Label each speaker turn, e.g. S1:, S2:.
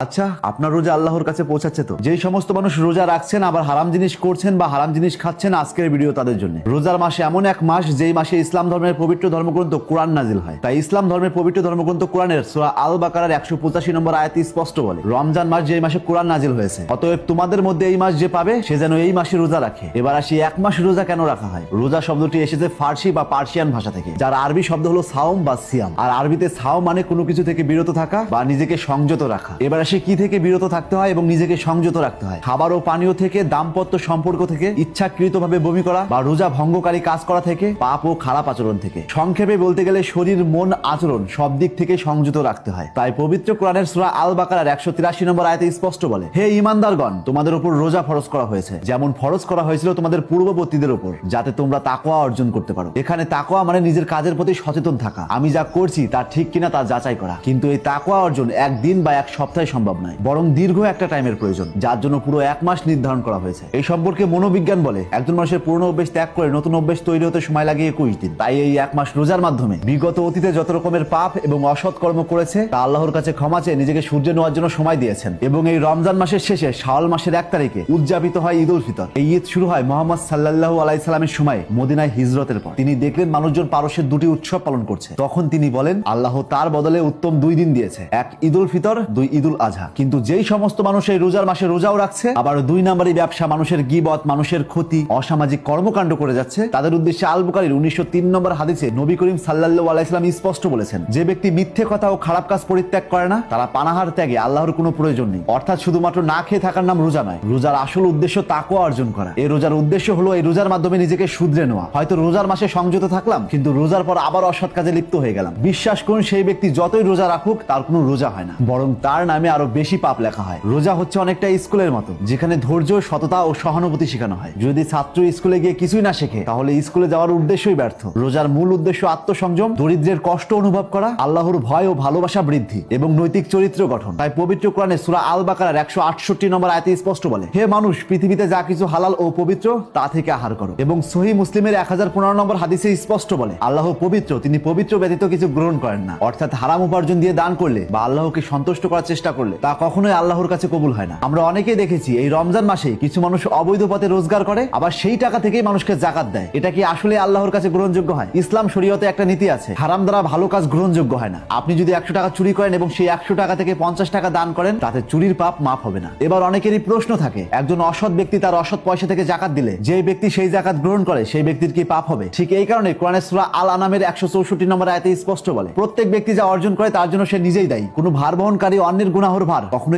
S1: আচ্ছা, আপনার রোজা আল্লাহর কাছে পৌঁছাচ্ছে তো? যেই সমস্ত মানুষ রোজা রাখছেন আবার হারাম জিনিস করছেন বা হারাম জিনিস খাচ্ছেন, আজকের ভিডিও তাদের জন্য। রোজার মাসে এমন এক মাস যেই মাসে ইসলাম ধর্মের পবিত্র ধর্মগ্রন্থ কোরআন নাজিল হয়। তাই ইসলাম ধর্মের পবিত্র ধর্মগ্রন্থ কোরআনের সূরা আল বাকারার 185 নম্বর আয়াতে স্পষ্ট বলে, রমজান মাস যেই মাসে কোরআন নাজিল হয়েছে, অতএব তোমাদের মধ্যে এই মাস যে পাবে সে যেন এই মাসে রোজা রাখে। এবার আসি, এক মাস রোজা কেন রাখা হয়? রোজা শব্দটি এসেছে ফার্সি বা পার্সিয়ান ভাষা থেকে, যার আরবি শব্দ হলো সাওম বা সিয়াম। আর আরবিতে সাওম মানে কোনো কিছু থেকে বিরত থাকা বা নিজেকে সংযত রাখা। এবার আসি, কি থেকে বিরত থাকতে হয় এবং নিজেকে সংযত রাখতে হয়? খাবার ও পানীয় থেকে, দাম্পত্য সম্পর্ক থেকে, ইচ্ছাকৃতভাবে বমি করা বা রোজা ভঙ্গকারী কাজ করা থেকে, পাপ ও খারাপ আচরণ থেকে। সংক্ষেপে বলতে গেলে শরীর, মন, আচরণ সব দিক থেকে সংযত রাখতে হয়। তাই পবিত্র কোরআনের সূরা আল বাকারার 183 নম্বর আয়াতে স্পষ্ট বলে, হে ঈমানদারগণ, তোমাদের উপর রোজা ফরজ করা হয়েছে, যেমন ফরজ করা হয়েছিল তোমাদের পূর্ববর্তীদের উপর, যাতে তোমরা তাকওয়া অর্জন করতে পারো। এখানে তাকওয়া মানে নিজের কাজের প্রতি সচেতন থাকা, আমি যা করছি তা ঠিক কিনা তা যাচাই করা। কিন্তু এই তাকওয়া অর্জন একদিন বা এক সপ্তাহে সম্ভব নয়, বরং দীর্ঘ একটা টাইমের প্রয়োজন, যার জন্য পুরো এক মাস নির্ধারণ করা হয়েছে। এই সম্পর্কে মনোবিজ্ঞান বলে, একজন মানুষের পুরনো অভ্যেস ত্যাগ করে নতুন অভ্যেস তৈরি হতে সময় লাগে 21 দিন। তাই এই এক মাস রোজার মাধ্যমে বিগত অতীতে যত রকমের পাপ এবং অসৎ কর্ম করেছে তা আল্লাহর কাছে ক্ষমা চেয়ে নিজেকে সূর্যে নেওয়ার জন্য সময় দিয়েছেন। এবং এই রমজান মাসের শেষে শাওয়াল মাসের 1 তারিখে উদযাপিত হয় ঈদ উল ফিতর। এই ঈদ শুরু হয় মুহাম্মদ সাল্লাল্লাহু আলাইহি সাল্লামের সময় মদিনায় হিজরতের পর। তিনি দেখলেন মানুষজন পারস্যের দুটি উৎসব পালন করছে। তখন তিনি বলেন, আল্লাহ তার বদলে উত্তম 2 দিন দিয়েছে, এক ঈদ উল ফিতর, 2 ঈদ উল আজহা। কিন্তু যেই সমস্ত মানুষ এই রোজার মাসে রোজাও রাখছে, আবার 2 নাম্বারি ব্যবসা, মানুষের গীবত, মানুষের ক্ষতি, অসামাজিক কর্মকাণ্ড করে যাচ্ছে, তাদের উদ্দেশ্যে আল বুখারীর 1903 নম্বর হাদিসে নবী করিম সাল্লাল্লাহু আলাইহি সাল্লাম স্পষ্ট বলেছেন, যে ব্যক্তি মিথ্যে কথা ও খারাপ কাজ পরিত্যাগ করে না, তারা পানাহার ত্যাগে আল্লাহর কোনো প্রয়োজন নেই। অর্থাৎ শুধুমাত্র না খেয়ে থাকার নাম রোজা নয়, রোজার আসল উদ্দেশ্য তাকওয়া অর্জন করা। এই রোজার উদ্দেশ্য হলো এই রোজার মাধ্যমে নিজেকে শুধরে নেওয়া। হয়তো রোজার মাসে সংযত থাকলাম, কিন্তু রোজার পর আবার অসৎ কাজে লিপ্ত হয়ে গেলাম। বিশ্বাস করুন, সেই ব্যক্তি যতই রোজা রাখুক তার কোনো রোজা হয় না, বরং তার নামে আরো বেশি পাপ লেখা হয়। রোজা হচ্ছে অনেকটা স্কুলের মতো, যেখানে ধৈর্য, সততা ও সহানুভূতি শেখানো হয়। যদি ছাত্র স্কুলে গিয়ে কিছুই না শেখে, তাহলে স্কুলে যাওয়ার উদ্দেশ্যই ব্যর্থ। রোজার মূল উদ্দেশ্য আত্মসংযম, দরিদ্রের কষ্ট অনুভব করা, আল্লাহর ভয় ও ভালোবাসা বৃদ্ধি এবং নৈতিক চরিত্র গঠন। তাই পবিত্র কোরআনে সূরা আল বাকারার 168 নম্বর আয়াতে স্পষ্ট বলে, হে মানুষ, পৃথিবীতে যা কিছু হালাল ও পবিত্র তা থেকে আহার করো। এবং সহিহ মুসলিমের 1015 নম্বর হাদিসে স্পষ্ট বলে, আল্লাহ পবিত্র, তিনি পবিত্র ব্যতীত কিছু গ্রহণ করেন না। অর্থাৎ হারাম উপার্জন দিয়ে দান করলে বা আল্লাহকে সন্তুষ্ট করার চেষ্টা করলে তা কখনোই আল্লাহর কাছে কবুল হয় না। আমরা অনেকেই দেখেছি এই রমজান মাসে কিছু মানুষ অবৈধ পথে রোজগার করে, আবার সেই টাকা থেকেই মানুষকে যাকাত দেয়। এটা কি আসলে আল্লাহর কাছে গ্রহণযোগ্য হয়? ইসলাম শরীয়তে একটা নীতি আছে, হারাম দ্বারা ভালো কাজ গ্রহণযোগ্য হয় না। আপনি যদি 100 টাকা চুরি করেন এবং সেই 100 টাকা থেকে 50 টাকা দান করেন, তাতে চুরির পাপ মাফ হবে না। এবার অনেকেরই প্রশ্ন থাকে, একজন অসৎ ব্যক্তি তার অসৎ পয়সা থেকে যাকাত দিলে যে ব্যক্তি সেই যাকাত গ্রহণ করে সেই ব্যক্তির কি পাপ হবে? ঠিক এই কারণে কোরআনের সূরা আল আনামের 164 নম্বর আয়াতে স্পষ্ট বলে, প্রত্যেক ব্যক্তি যা অর্জন করে তার জন্য সে নিজেই দায়ী। কোনো ভার বহনকারী অন্যের গুনাহর ভার কখনো